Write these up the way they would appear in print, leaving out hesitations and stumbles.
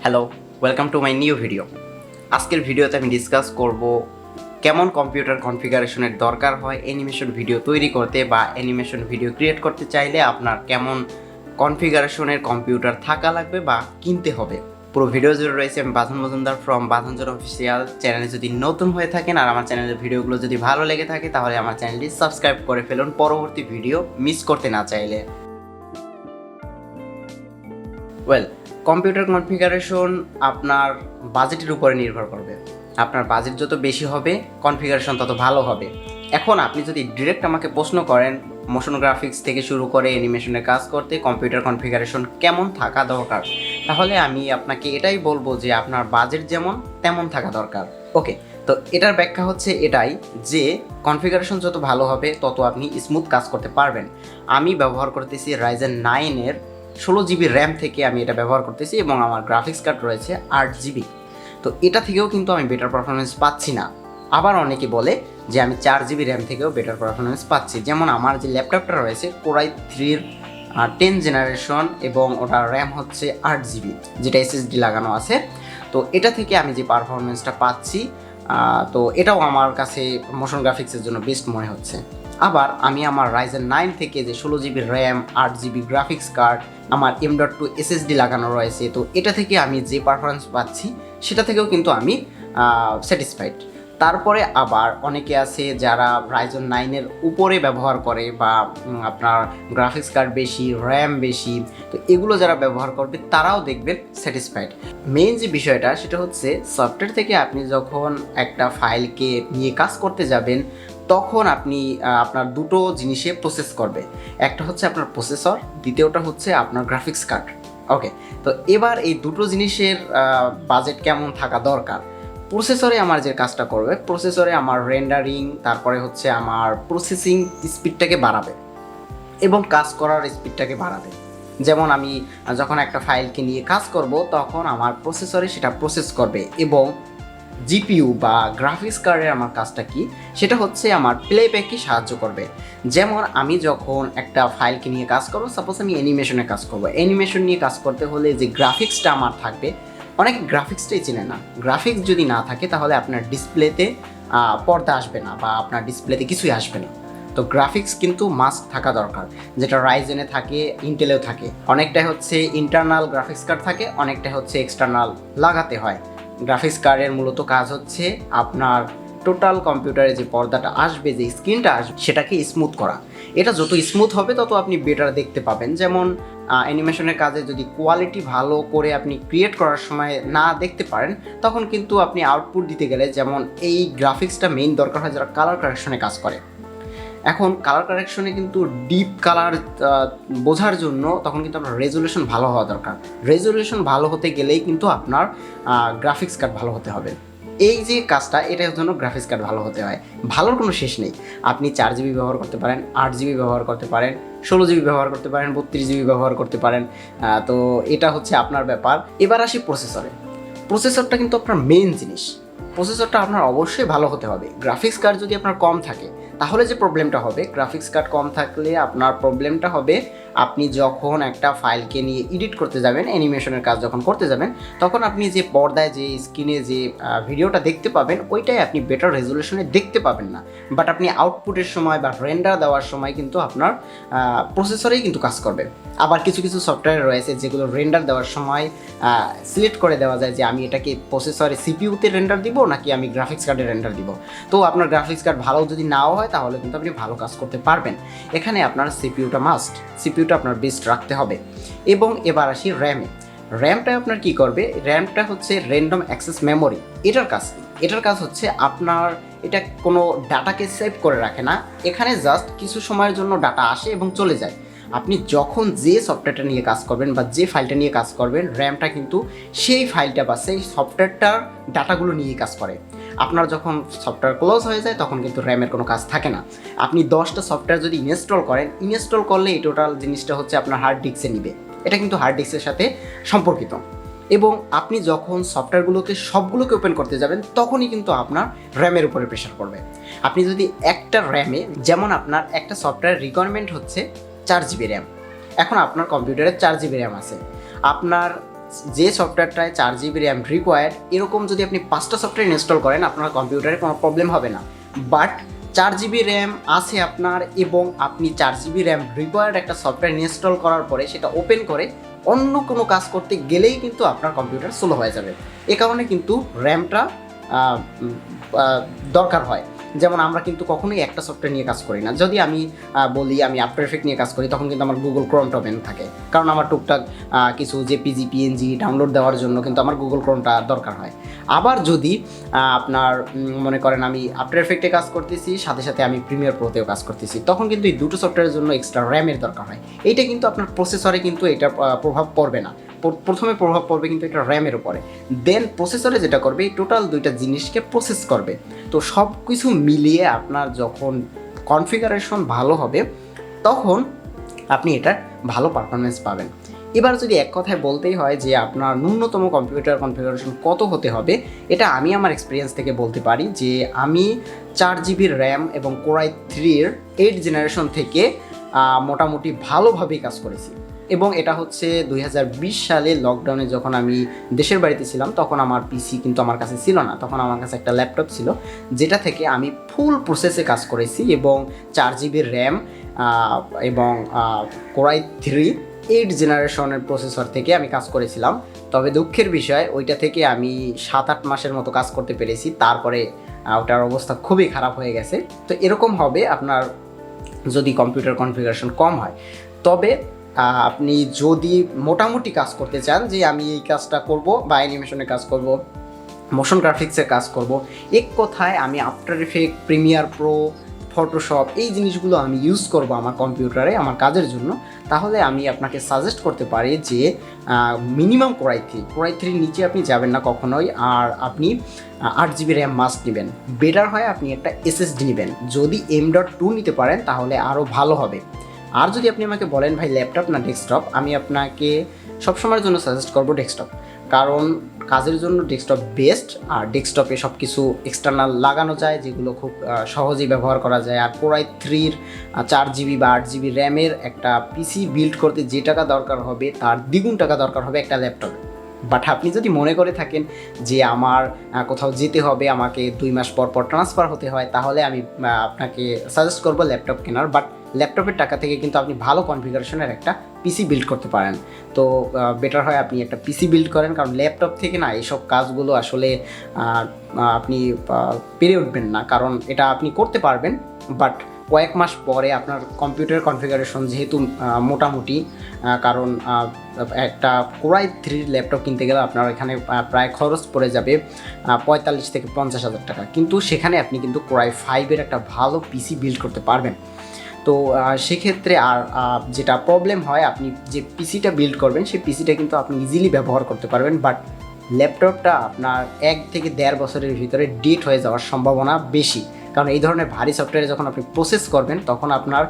Hello, welcome to my new video. আজকের ভিডিওতে আমি ডিসকাস করব কেমন কম্পিউটার কনফিগারেশনের দরকার হয় অ্যানিমেশন ভিডিও তৈরি করতে বা অ্যানিমেশন ভিডিও ক্রিয়েট করতে চাইলে আপনার কেমন কনফিগারেশনের কম্পিউটার থাকা লাগবে বা কিনতে হবে। পুরো ভিডিও জুড়ে রয়েছে আমি বাঁধন মজুমদার ফ্রম বাঁধনজন অফিসিয়াল। চ্যানেলে যদি নতুন হয়ে থাকেন আর আমার চ্যানেলের ভিডিওগুলো যদি ভালো লেগে থাকে তাহলে আমার চ্যানেলটি সাবস্ক্রাইব করে ফেলুন পরবর্তী ভিডিও মিস করতে না চাইলে। ওয়েল, কম্পিউটার কনফিগারেশন আপনার বাজেটের উপরে নির্ভর করবে। আপনার বাজেট যত বেশি হবে কনফিগারেশন তত ভালো হবে। এখন আপনি যদি ডিরেক্ট আমাকে প্রশ্ন করেন মোশন গ্রাফিক্স থেকে শুরু করে অ্যানিমেশনের কাজ করতে কম্পিউটার কনফিগারেশন কেমন থাকা দরকার, তাহলে আমি আপনাকে এটাই বলবো যে আপনার বাজেট যেমন তেমন থাকা দরকার। ওকে, তো এটার ব্যাখ্যা হচ্ছে এটাই যে কনফিগারেশন যত ভালো হবে তত আপনি স্মুথ কাজ করতে পারবেন। আমি ব্যবহার করতেছি রাইজেন 9-এর 16 GB র্যাম থেকে আমি এটা ব্যবহার করতেছি এবং আমার গ্রাফিক্স কার্ড রয়েছে 8 GB। তো এটা থেকেও কিন্তু আমি বেটার পারফরমেন্স পাচ্ছি না। আবার অনেকে বলে যে আমি 4 GB র্যাম থেকেও বেটার পারফরমেন্স পাচ্ছি। যেমন আমার যে ল্যাপটপটা রয়েছে কোরাই 3-র 10 জেনারেশন এবং ওটার র্যাম হচ্ছে 8 GB, যেটা SSD লাগানো আছে। তো এটা থেকে আমি যে পারফরমেন্সটা পাচ্ছি তো এটাও আমার কাছে মোশন গ্রাফিক্সের জন্য বেস্ট মনে হচ্ছে। আবার আমি আমার রাইজেন 9 থেকে যে 16 GB RAM 8 GB graphics card আমার M.2 SSD লাগানো রয়েছে, তো এটা থেকে আমি যে পারফরমেন্স পাচ্ছি সেটা থেকেও কিন্তু আমি স্যাটিসফাইড। তারপরে আবার অনেকে আছে যারা রাইজেন 9-এর উপরে ব্যবহার করে বা আপনার গ্রাফিক্স কার্ড বেশি র্যাম বেশি, তো এগুলো যারা ব্যবহার করবে তারাও দেখবেন স্যাটিসফাইড। মেইন যে বিষয়টা সেটা হচ্ছে সফটওয়্যার থেকে আপনি যখন একটা ফাইলকে নিয়ে কাজ করতে যাবেন তখন আপনি আপনার দুটো জিনিসে প্রসেস করবে। একটা হচ্ছে আপনার প্রসেসর, দ্বিতীয়টা হচ্ছে আপনার গ্রাফিক্স কার্ড। ওকে, তো এবার এই দুটো জিনিসের বাজেট কেমন থাকা দরকার। প্রসেসরে আমার যে কাজটা করবে, প্রসেসরে আমার রেন্ডারিং তারপরে হচ্ছে আমার প্রসেসিং স্পিডটাকে বাড়াবে এবং কাজ করার স্পিডটাকে বাড়াবে। যেমন আমি যখন একটা ফাইলকে নিয়ে কাজ করব তখন আমার প্রসেসরে সেটা প্রসেস করবে এবং জিপিইউ বা গ্রাফিক্স কার্ডের আমার কাজটা কি সেটা হচ্ছে আমার প্লেব্যাককে সাহায্য করবে। যেমন আমি যখন একটা ফাইলকে নিয়ে কাজ করবো, সাপোজ আমি অ্যানিমেশনে কাজ করবো, অ্যানিমেশন নিয়ে কাজ করতে হলে যে গ্রাফিক্সটা আমার থাকবে, অনেকে গ্রাফিক্সটাই চেনে না। গ্রাফিক্স যদি না থাকে তাহলে আপনার ডিসপ্লেতে পর্দা আসবে না বা আপনার ডিসপ্লেতে কিছুই আসবে না। তো গ্রাফিক্স কিন্তু মাস্ট থাকা দরকার, যেটা রাইজেনে থাকে ইন্টেলেও থাকে। অনেকটাই হচ্ছে ইন্টারনাল গ্রাফিক্স কার্ড থাকে, অনেকটা হচ্ছে এক্সটার্নাল লাগাতে হয়। গ্রাফিক্স কার্ডের মূলত কাজ হচ্ছে আপনার টোটাল কম্পিউটারে যে পর্দাটা আসবে, যে স্ক্রিনটা আসবে সেটাকে স্মুথ করা। এটা যত স্মুথ হবে তত আপনি বেটার দেখতে পাবেন। যেমন অ্যানিমেশনের কাজে যদি কোয়ালিটি ভালো করে আপনি ক্রিয়েট করার সময় না দেখতে পারেন তখন কিন্তু আপনি আউটপুট দিতে গেলে, যেমন এই গ্রাফিক্সটা মেইন দরকার হয় যারা কালার কারেকশনে কাজ করে। এখন কালার কারেকশনে কিন্তু ডিপ কালার বোঝার জন্য তখন কিন্তু আপনার রেজুলেশন ভালো হওয়া দরকার। রেজুলেশন ভালো হতে গেলেই কিন্তু আপনার গ্রাফিক্স কার্ড ভালো হতে হবে। এই যে কাজটা এটার জন্য গ্রাফিক্স কার্ড ভালো হতে হয়। ভালোর কোনো শেষ নেই। আপনি 4 GB ব্যবহার করতে পারেন, 8 GB ব্যবহার করতে পারেন, 16 GB ব্যবহার করতে পারেন, 32 GB ব্যবহার করতে পারেন। তো এটা হচ্ছে আপনার ব্যাপার। এবার আসি প্রসেসরে। প্রসেসরটা কিন্তু আপনার মেইন জিনিস। প্রসেসরটা আপনার অবশ্যই ভালো হতে হবে। গ্রাফিক্স কার্ড যদি আপনার কম থাকে তাহলে যে প্রবলেমটা হবে, গ্রাফিক্স কার্ড কম থাকলে আপনার প্রবলেমটা হবে আপনি যখন একটা ফাইলকে নিয়ে এডিট করতে যাবেন, অ্যানিমেশনের কাজ যখন করতে যাবেন তখন আপনি যে পর্দায় যে স্ক্রিনে যে ভিডিওটা দেখতে পাবেন ওইটাই আপনি বেটার রেজুলেশনে দেখতে পাবেন না। বাট আপনি আউটপুটের সময় বা রেন্ডার দেওয়ার সময় কিন্তু আপনার প্রসেসরেই কিন্তু কাজ করবে। আবার কিছু কিছু সফটওয়্যার রয়েছে যেগুলো রেন্ডার দেওয়ার সময় সিলেক্ট করে দেওয়া যায় যে আমি এটাকে প্রসেসরে সিপিইউতে রেন্ডার দিব নাকি আমি গ্রাফিক্স কার্ডে রেন্ডার দিব। তো আপনার গ্রাফিক্স কার্ড ভালো যদি নাও হয় তাহলে কিন্তু আপনি ভালো কাজ করতে পারবেন। এখানে আপনার সিপিইউটা মাস্ট, সিপিইউটা আপনার বেস্ট রাখতে হবে। এবং এবার আসি র্যামে। র্যামটা আপনার কি করবে, র্যামটা হচ্ছে র্যান্ডম অ্যাক্সেস মেমোরি। এটার কাজ কি? এটার কাজ হচ্ছে আপনার এটা কোনো ডাটাকে সেভ করে রাখে না, এখানে জাস্ট কিছু সময়ের জন্য ডাটা আসে এবং চলে যায়। আপনি যখন যে সফটওয়্যারটা নিয়ে কাজ করবেন বা যে ফাইলটা নিয়ে কাজ করবেন, র্যামটা কিন্তু সেই ফাইলটা বা সেই সফটওয়্যারটার ডাটাগুলো নিয়ে কাজ করে। আপনার যখন সফটওয়্যার ক্লোজ হয়ে যায় তখন কিন্তু র্যামের কোনো কাজ থাকে না। আপনি 10টা সফটওয়্যার যদি ইনস্টল করেন, ইনস্টল করলে এই টোটাল জিনিসটা হচ্ছে আপনার হার্ড ডিস্কে নিবে। এটা কিন্তু হার্ড ডিস্কের সাথে সম্পর্কিত। এবং আপনি যখন সফটওয়্যারগুলোকে সবগুলোকে ওপেন করতে যাবেন তখনই কিন্তু আপনার র্যামের উপরে প্রেশার পড়বে। আপনি যদি একটা র্যামে, যেমন আপনার একটা সফটওয়্যার রিকোয়ারমেন্ট হচ্ছে 4 GB র্যাম, এখন আপনার কম্পিউটারে 4 GB র্যাম আছে, আপনার যে সফটওয়্যারটায় 4 GB র্যাম রিকোয়ার্ড, এরকম যদি আপনি 5টা সফটওয়্যার ইনস্টল করেন আপনার কম্পিউটারে কোনো প্রবলেম হবে না। বাট 4 GB র্যাম আছে আপনার এবং আপনি 4 GB র্যাম রিকোয়ার্ড একটা সফটওয়্যার ইনস্টল করার পরে সেটা ওপেন করে অন্য কোনো কাজ করতে গেলেই কিন্তু আপনার কম্পিউটার স্লো হয়ে যাবে। এ কারণে কিন্তু র্যামটা দরকার হয়। যেমন আমরা কিন্তু কখনোই একটা সফটওয়্যার নিয়ে কাজ করি না। যদি আমি বলি আমি আফটার এফেক্ট নিয়ে কাজ করি, তখন কিন্তু আমার গুগল ক্রোমটা ওপেন থাকে, কারণ আমার টুকটাক কিছু জেপিজি পিএনজি ডাউনলোড দেওয়ার জন্য কিন্তু আমার গুগল ক্রোমটা দরকার হয়। আবার যদি আপনার মনে করেন আমি আফটার এফেক্টে কাজ করতেছি, সাথে সাথে আমি প্রিমিয়ার প্রোতেও কাজ করতেছি, তখন কিন্তু এই দুটো সফটওয়্যারের জন্য এক্সট্রা র্যামের দরকার হয়। এইটা কিন্তু আপনার প্রসেসরে কিন্তু এটা প্রভাব পড়বে না। প্রথমে প্রভাব পড়বে কিন্তু এটা র্যামের উপরে, দেন প্রসেসরে যেটা করবে এই টোটাল দুইটা জিনিসকে প্রসেস করবে। তো সব কিছু মিলিয়ে আপনার যখন কনফিগারেশন ভালো হবে তখন আপনি এটার ভালো পারফরমেন্স পাবেন। এবার যদি এক কথায় বলতেই হয় যে আপনার ন্যূনতম কম্পিউটার কনফিগারেশন কত হতে হবে, এটা আমি আমার এক্সপিরিয়েন্স থেকে বলতে পারি যে আমি 4 GB র্যাম এবং কোর i3-এর 8th জেনারেশন থেকে মোটামুটি ভালোভাবেই কাজ করেছি। এবং এটা হচ্ছে 2020 সালে লকডাউনে যখন আমি দেশের বাড়িতে ছিলাম, তখন আমার পিসি কিন্তু আমার কাছে ছিল না, তখন আমার কাছে একটা ল্যাপটপ ছিল যেটা থেকে আমি ফুল প্রসেসে কাজ করেছি এবং 4 GB র্যাম এবং কোর i3 8th জেনারেশনের প্রসেসর থেকে আমি কাজ করেছিলাম। তবে দুঃখের বিষয় ওইটা থেকে আমি 7-8 মাসের মতো কাজ করতে পেরেছি, তারপরে ওটার অবস্থা খুবই খারাপ হয়ে গেছে। তো এরকম হবে আপনার যদি কম্পিউটার কনফিগারেশন কম হয়। তবে আপনি যদি মোটামুটি কাজ করতে চান যে আমি এই কাজটা করব বা অ্যানিমেশনের কাজ করব, মোশন গ্রাফিক্সের কাজ করব, এক কথায় আমি after effect, Premiere Pro, Photoshop এই জিনিসগুলো আমি ইউজ করব আমার কম্পিউটারে আমার কাজের জন্য, তাহলে আমি আপনাকে সাজেস্ট করতে পারি যে মিনিমাম কোর i3 নিচে আপনি যাবেন না কখনোই। আর আপনি 8 GB র্যাম মাস্ট নেবেন। বেটার হয় আপনি একটা SSD নেবেন। যদি M.2 নিতে পারেন তাহলে আরও ভালো হবে। আর যদি আপনি আমাকে বলেন ভাই ল্যাপটপ না ডেস্কটপ, আমি আপনাকে সবসময়ের জন্য সাজেস্ট করব ডেস্কটপ, কারণ কাজের জন্য ডেস্কটপ বেস্ট। আর ডেস্কটপে সব কিছু এক্সটার্নাল লাগানো যায় যেগুলো খুব সহজেই ব্যবহার করা যায়। আর কোর i3-র 4 GB বা 8 GB র্যামের একটা পিসি বিল্ড করতে যে টাকা দরকার হবে তার দ্বিগুণ টাকা দরকার হবে একটা ল্যাপটপে। বাট আপনি যদি মনে করে থাকেন যে আমার কোথাও যেতে হবে, আমাকে 2 মাস পর পর ট্রান্সফার হতে হয়, তাহলে আমি আপনাকে সাজেস্ট করব ল্যাপটপ কেনার। বাট ল্যাপটপের টাকা থেকে কিন্তু আপনি ভালো কনফিগারেশনের একটা পিসি বিল্ড করতে পারেন। তো বেটার হয় আপনি একটা পিসি বিল্ড করেন, কারণ ল্যাপটপ থেকে না এইসব কাজগুলো আসলে আপনি পেরে উঠবেন না। কারণ এটা আপনি করতে পারবেন, বাট কয়েক মাস পরে আপনার কম্পিউটার কনফিগারেশন যেহেতু মোটামুটি, কারণ একটা কোর i3-র ল্যাপটপ কিনতে গেলে আপনার এখানে প্রায় খরচ পড়ে যাবে 45 থেকে 50 হাজার টাকা, কিন্তু সেখানে আপনি কিন্তু কোর i5-এর একটা ভালো পিসি বিল্ড করতে পারবেন। তো সেক্ষেত্রে আর যেটা প্রবলেম হয়, আপনি যে পিসিটা বিল্ড করবেন সেই পিসিটা কিন্তু আপনি ইজিলি ব্যবহার করতে পারবেন, বাট ল্যাপটপটা আপনার 1 থেকে 1.5 বছরের ভিতরে ডেট হয়ে যাওয়ার সম্ভাবনা বেশি। কারণ এই ধরনের ভারী সফটওয়্যারে যখন আপনি প্রসেস করবেন তখন আপনার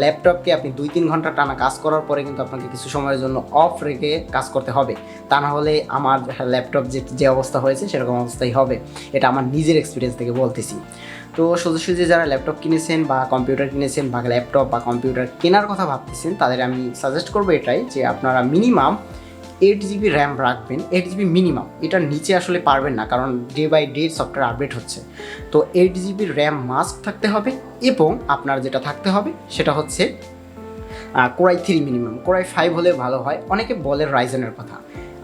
ল্যাপটপকে আপনি 2-3 ঘন্টা টানা কাজ করার পরে কিন্তু আপনাকে কিছু সময়ের জন্য অফ রেখে কাজ করতে হবে। তা না হলে আমার ল্যাপটপ যে অবস্থা হয়েছে সেরকম অবস্থাই হবে। এটা আমার নিজের এক্সপিরিয়েন্স থেকে বলতেছি। তো সোজাসুজি যারা ল্যাপটপ কিনেছেন বা কম্পিউটার কিনেছেন বা ল্যাপটপ বা কম্পিউটার কেনার কথা ভাবতেছেন, তাদের আমি সাজেস্ট করবো এটাই যে আপনারা মিনিমাম 8 GB র্যাম রাখবেন। 8 GB মিনিমাম, এটার নিচে আসলে পারবেন না, কারণ day by day software update হচ্ছে। তো 8 GB র্যাম মাস্ট থাকতে হবে এবং আপনার যেটা থাকতে হবে সেটা হচ্ছে core i3 minimum. Core i5 হলে ভালো হয়। অনেকে বলে রাইজেনের কথা,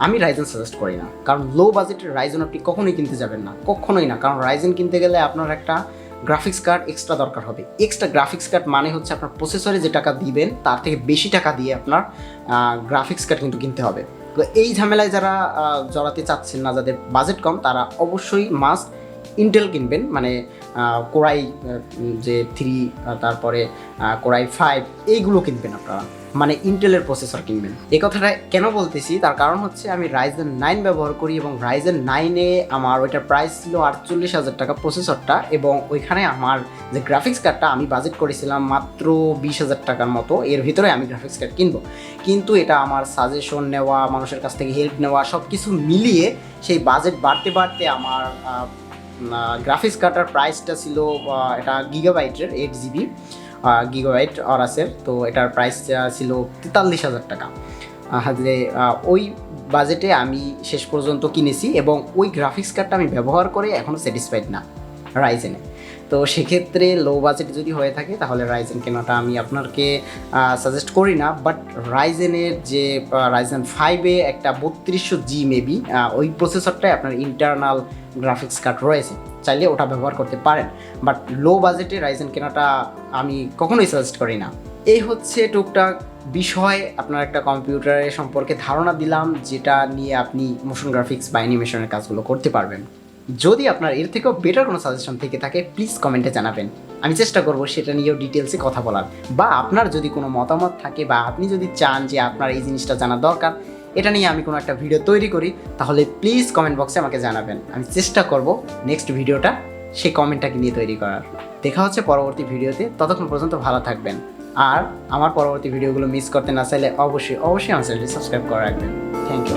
আমি রাইজেন সাজেস্ট করি না, কারণ লো বাজেটের রাইজেন আপনি কখনোই কিনতে যাবেন না, কখনোই না। কারণ রাইজেন কিনতে গেলে আপনার একটা গ্রাফিক্স কার্ড এক্সট্রা দরকার হবে। এক্সট্রা গ্রাফিক্স কার্ড মানে হচ্ছে আপনার প্রসেসরে যে টাকা দিবেন তার থেকে বেশি টাকা দিয়ে আপনার গ্রাফিক্স কার্ড কিন্তু কিনতে হবে। তো এই ঝামেলায় যারা জড়াতে চাচ্ছেন না, যাদের বাজেট কম, তারা অবশ্যই মাস্ট ইন্টেল কিনবেন, মানে কোর i3 তারপরে কোর i5 এইগুলো কিনবেন আপনারা, মানে ইন্টেলের প্রসেসর কিনবেন। এই কথাটা কেন বলতেছি তার কারণ হচ্ছে আমি রাইজেন 9 ব্যবহার করি এবং রাইজেন 9-এ আমার ওইটার প্রাইস ছিল 48,000 টাকা প্রসেসরটা, এবং ওইখানে আমার যে গ্রাফিক্স কার্ডটা আমি বাজেট করেছিলাম মাত্র 20,000 টাকার মতো। এর ভিতরে আমি গ্রাফিক্স কার্ড কিনবো, কিন্তু এটা আমার সাজেশন নেওয়া, মানুষের কাছ থেকে হেল্প নেওয়া, সব কিছু মিলিয়ে সেই বাজেট বাড়তে বাড়তে আমার গ্রাফিক্স কার্ডটার প্রাইসটা ছিল, এটা গিগাবাইটের 8 GB গিগাবাইট অরাসের, তো এটার প্রাইস ছিল 43,000 টাকা। যে ওই বাজেটে আমি শেষ পর্যন্ত কিনেছি এবং ওই গ্রাফিক্স কার্ডটা আমি ব্যবহার করে এখনও স্যাটিসফাইড না রাইজেনে। তো সেক্ষেত্রে লো বাজেট যদি হয়ে থাকে তাহলে রাইজেন কেনাটা আমি আপনাকে সাজেস্ট করি না। বাট রাইজেনের যে রাইজেন 5-এ একটা 3200G মেবি ওই প্রসেসরটাই আপনার ইন্টারনাল গ্রাফিক্স কার্ড রয়েছে, চাইলে ওটা ব্যবহার করতে পারেন। বাট লো বাজেটে রাইজেন কেনাটা আমি কখনোই সাজেস্ট করি না। এই হচ্ছে টুকটাক বিষয় আপনার একটা কম্পিউটারের সম্পর্কে ধারণা দিলাম, যেটা নিয়ে আপনি মোশন গ্রাফিক্স বা অ্যানিমেশনের কাজগুলো করতে পারবেন। যদি আপনার এর থেকেও বেটার কোনো সাজেশন থেকে থাকে প্লিজ কমেন্টে জানাবেন, আমি চেষ্টা করব সেটা নিয়েও ডিটেলসে কথা বলার। বা আপনার যদি কোনো মতামত থাকে বা আপনি যদি চান যে আপনার এই জিনিসটা জানা দরকার, এটা নিয়ে আমি কোনো একটা ভিডিও তৈরি করি, তাহলে প্লিজ কমেন্ট বক্সে আমাকে জানাবেন। আমি চেষ্টা করব নেক্সট ভিডিওটা সেই কমেন্টটাকে নিয়ে তৈরি করার। দেখা হচ্ছে পরবর্তী ভিডিওতে, ততক্ষণ পর্যন্ত ভালো থাকবেন। আর আমার পরবর্তী ভিডিওগুলো মিস করতে না চাইলে অবশ্যই আমার চ্যানেলটি সাবস্ক্রাইব করে রাখবেন। Thank you.